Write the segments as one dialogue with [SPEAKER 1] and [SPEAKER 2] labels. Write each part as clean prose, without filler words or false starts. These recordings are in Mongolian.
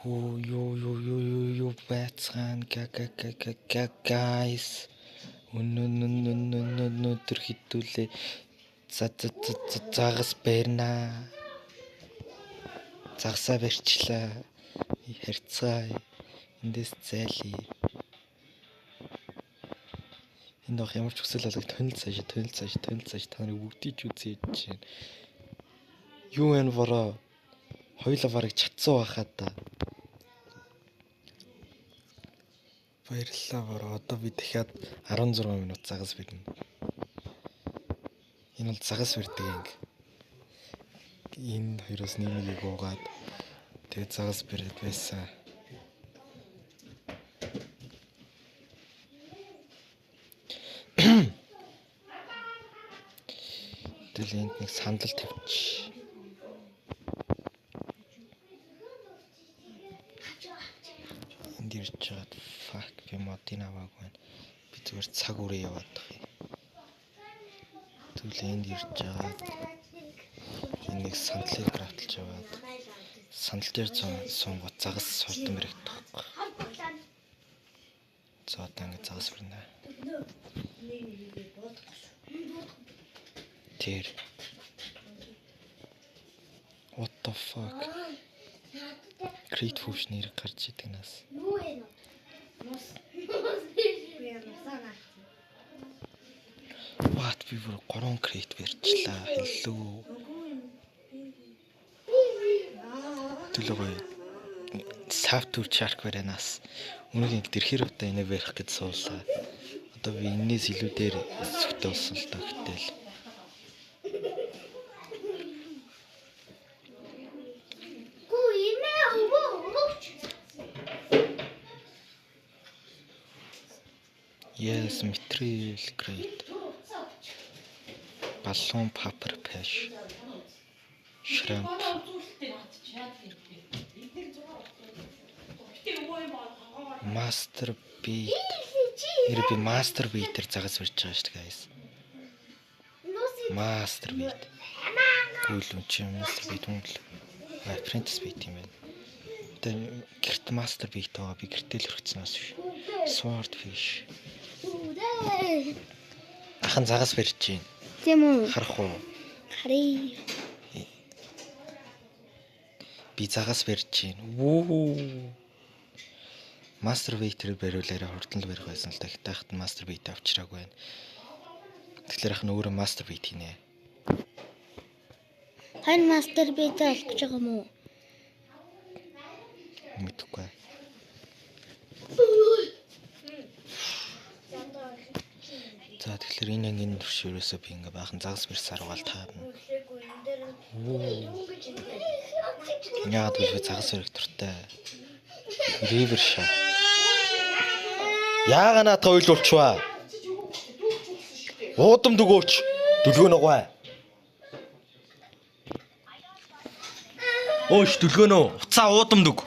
[SPEAKER 1] Юу байцгаана guys. Өнөөдөр хитүүлээ. Загас барина. Загсаа барьчлаа. Харьцаа. Эндээс зайлий. Энд ах ямар ч хүсэл алга тонил цааш та нарыг бүгдийг ч үзье гэж байна. Юу вэ бороо? Хоёулаа барыг чадсан байхаа та. Баярлалаа бороо. Одоо би дахиад 16 минут загас барина. Энэ бол загас барьдаг анги. Энэ хоёроос нэмийг уугаад тэгээд загас бариад байсан. Тэгэл энд нэг сандал тавьчих. Энд ирж чад fuck би модын аваагүй байна. Би зүгээр цаг үрээ яваад байгаа юм. Тэгвэл энд ирж чад энийг сандлыг графталж яваад сандал дээр суунгууд загас суурдан баригдах. За одоо ингэ загас барина. Тэр what the fuck Create Fusion нэр гарч идэг нас. What би бүр 3 create барьчлаа. Hello. Төлөвөө software shark баринаас үнэхээр дэрхэр удаа энэ барих гэж суулаа. Одоо би энэс илүү дээр эсвэхтэй болсон л та гэтэл. Yes, material great. Balloon paper pash. Shrimp. Master beat. Нэр би master beat-ээр загас барьж байгаа шүү дээ guys. Master beat. Гүйлүн чи master beat юм л. Apprentice beat юм байна. Тэгээ гэрт master beat байгаа би гэртэл өргөцснөөс биш. Swordfish. Ахан загас барьж байна.
[SPEAKER 2] Тийм үү?
[SPEAKER 1] Харах уу?
[SPEAKER 2] Харъя.
[SPEAKER 1] Би загас барьж байна. Воо. Master beat-ээр бариулаарай хурдан л барих байсан л дахиад master beat авчраагүй байна. Тэгэхээр ах нь өөрөө master beat хийнэ.
[SPEAKER 2] Хан master beat олох гэж байгаа юм уу?
[SPEAKER 1] Мэдхгүй. За тэгэхээр энэ ангийн төвшөрөөсөө би ингээ баахан загас барьсаар угаал таарна. Яагаад гэвэл загас барих туртай. River shot. Яага наата ойлуулчваа. Уудам дөгөөч. Дүлгөөнөгөө. Өөш дүлгөөнөө. Уцаа уудам дөг.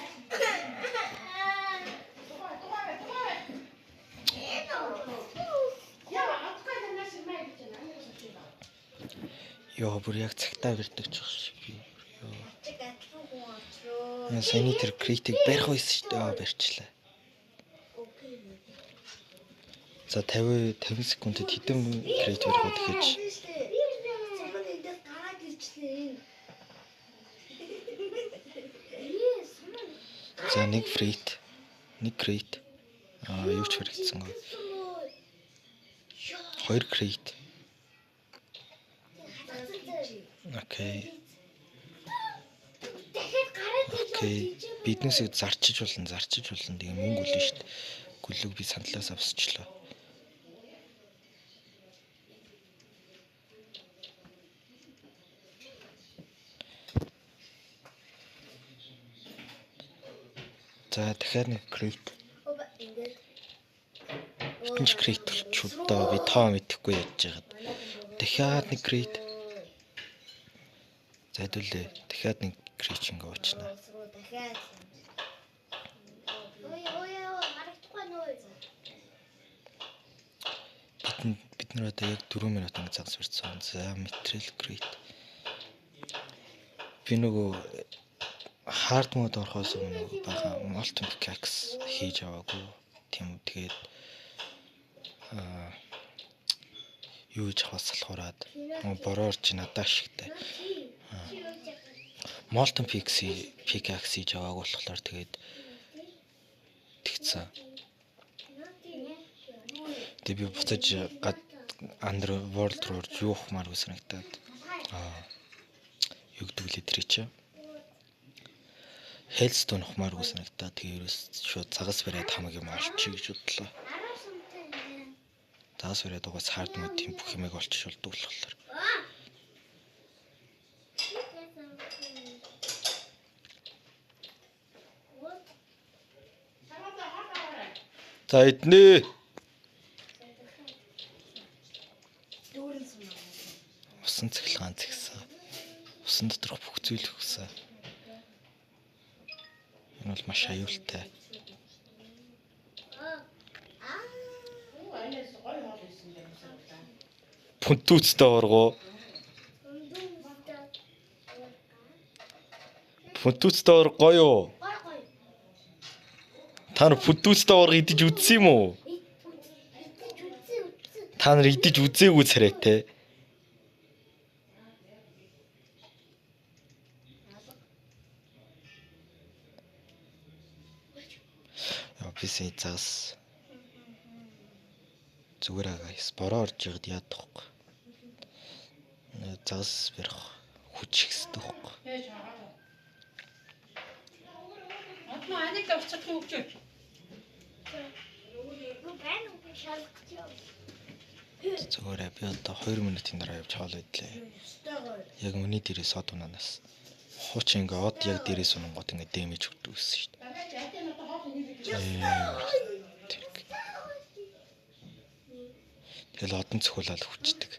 [SPEAKER 1] Йоо бүр яг цагтаа бэрдэг ч шиг би. Яа саний тэр критик барих байсан шүү дээ. Барьчлаа. За 50 секундэд хэдэн крит барих вэ гэж. За нэг крит. Юу ч хэрэгцсэн гоо. 2 крит. Окей. Биднээсээ зарчиж болно. Тэгээ мөнгө үлэн шүү дээ. Гүлэг би сандлаас авсчлаа. За дахиад нэг крит. Эдгээр крит болчихдоо би тоо мэдэхгүй яаж яагаад. Дахиад нэг крит. За хэдүүлээ. Дахиад нэг крит ингээ уучна. Бид нар одоо яг 4 минут ингэ загас барьсан. За material crate. Би нөгөө Hard mode орохоос өмнө бага molten pickaxe хийж аваагүй. Тийм үү. Тэгээд юу гэж хавсалхураад бороор чи надаа шигтэй. Molten pickaxe хийж аваагүй болохоор тэгээд тэгцэн. Тэгээд би буцаж Underworld руу юу хмааргүй санагдаад. Юу гэдэг лээ тэр чи. Hellstone хмааргүй санагдаад тэгээд ерөөс шууд загас бариад хамаг юм олчих гэж бодлоо. Загас бариад угаас hard mode тийм бүх юмыг олчих болдог болохоор. За эднэ. Усан цэглэгаан згсэн. Усан доторх бүх зүйл өгсөн. Энэ бол маш аюултай. Пунтүүцтэй оргоо. Пунтүүцтэй ор гоё. Та нар пунтүүцтэй ор идэж үзсэн юм уу? Та нар идэж үзээгүй царайтай. Бисээ заас. Зүгээр агаас бороо орж игд яадах вэ? Заас барих хүч ихсдэг вэ?
[SPEAKER 3] Атма аник давчих юм өгч.
[SPEAKER 1] Зүгээр би одоо 2 минутын дараа явж хаалаа идлээ. Яг миний дээрээс од унанаас. Хууч ингээ од яг дээрээс унангууд ингээ дэмэж өгдөг гэсэн шүү дээ. Тэгэл одон цохиулаад хүчдэг.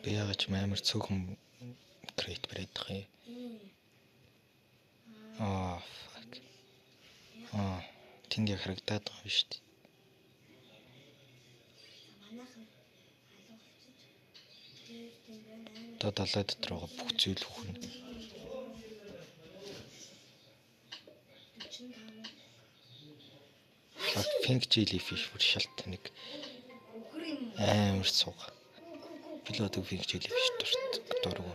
[SPEAKER 1] Би яагаад ч амар цөөхөн крейт бариад байгаа юм. Fuck. Тэнд яг харагдаад байгаа юм шүү дээ. Одоо далай дотор байгаа бүх зүйл хөхнө. Pink jellyfish бүр шалт нэг амар цуг. Пилот pink jellyfish дургу.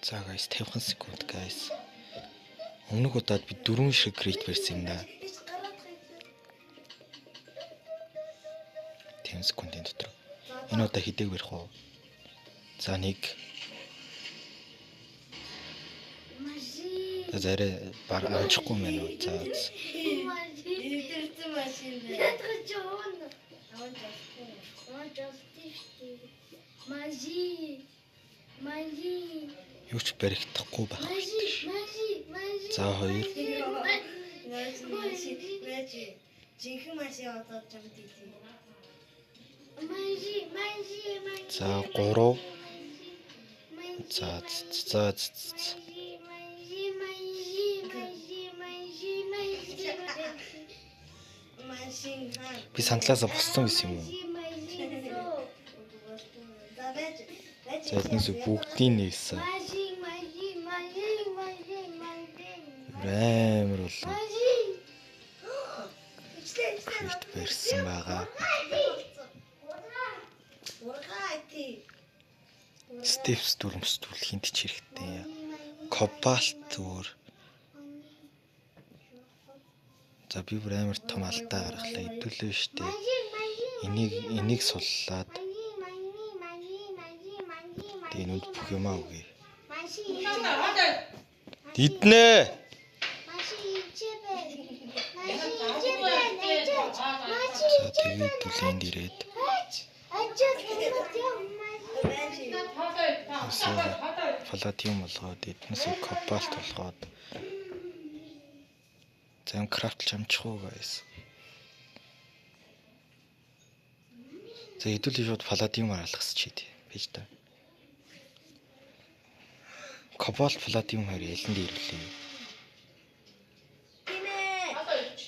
[SPEAKER 1] За guys 50 секунд guys. Өмнөх удаад би 4 шиг крейт барьсан юм да. 10 секундын дотор. Энэ удаа хэдэг барих уу? За 1. За арай амжихгүй мэн үү? За. Юу ч баригдахгүй байх. За 2.
[SPEAKER 4] Жинхэнэ машин одоод жамд ийзээ.
[SPEAKER 1] За 3. За. Би сандлаасаа боссон байсан юм уу? За эднээс бүгдийг нээсэн. Амар болов. Крит барьсан байгаа. Степс дүрмсдүүл хинт ч хэрэгтэй. Кобальт өөр. За би бүр амар том алдаа гаргалаа. Хэдүүлээ штэ. Энийг суллаад. Тэгээ нүд бүх юмаа үгүй. Диднэ. За тэгээд түлэнд ирээд. Палладиум болгоод эднээс кобальт болгоод. Зам крафтлж амжих уу guys. За хэдүүлээ шууд палладиум алгасч хийдэ. Бэж та. Кобальт палладиум хоёр ялан дээр ирлээ.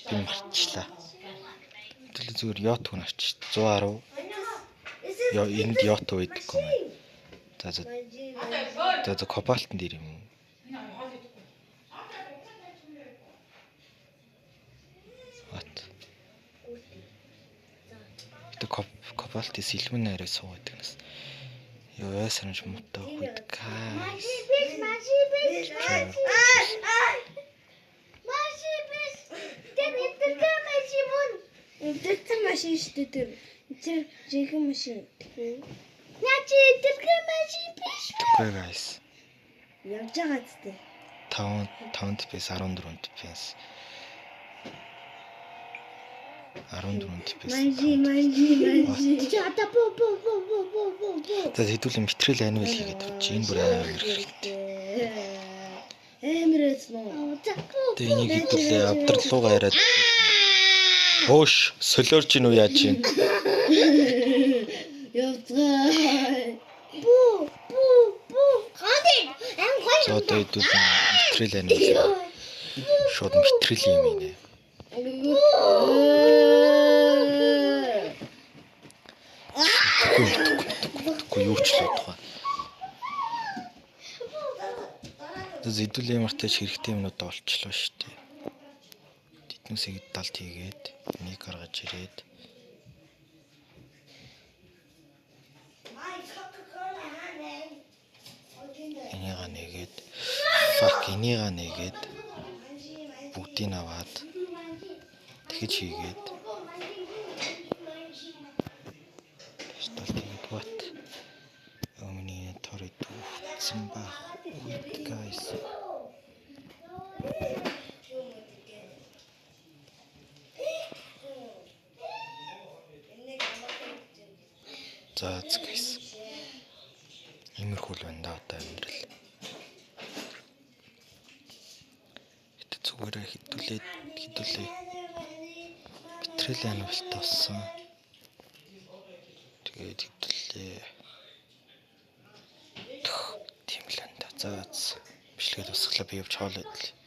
[SPEAKER 1] Би марчлаа. Тэгэл зүгээр яот хүн авчиж 110. Энд яот үйдэггүй мэй. За кобальтын дээр юм уу? What? Тэг кобальт сэлмэн арай суудаг нас. Ёо ясанч мутаа хүйд гайс.
[SPEAKER 4] Тэр машин шүү дээ. Тэр жинхэнэ машин.
[SPEAKER 2] Начи тэрхүү машин биш.
[SPEAKER 1] Тэггүй гайс.
[SPEAKER 4] Явж байгаа зү.
[SPEAKER 1] 5 дпс 14 дпс. 14 дпс.
[SPEAKER 4] Манжи.
[SPEAKER 2] Чата бо.
[SPEAKER 1] За хэдүүлэн материал анивал хийгээд авч энэ бүр амар хэрэгтэй.
[SPEAKER 4] Эмрэс нөө.
[SPEAKER 1] Тэг энийг хэдүүлээ авдралуугаа яриад. Хөөш солиорч ийн үү яаж юм?
[SPEAKER 4] Явцгаа.
[SPEAKER 2] Бу. Ханди.
[SPEAKER 1] За одоо хэдүүлэн материал анивал. Шууд материал юм инэ. Тэгэхгүй юу ч л бодгоо. Хэдүүл ямартай ч хэрэгтэй юмнууд олчлоо шүү дээ. Тэднээсээ далд хийгээд нэг гаргаж ирээд энийг нэгээд бүгдийг аваад тэгэж хийгээд талд хийгээд бат өмнө торид үтсэн баг үт гайс. За гайс. Иймэрхүү л байна да одоо амьдрал. Зүгээр хитүүлээ материал анивалт авсан. Тэгээд хитүүлээ. Тийм л энэ. За бичлэгээ тусглаа би явж хоол идэл.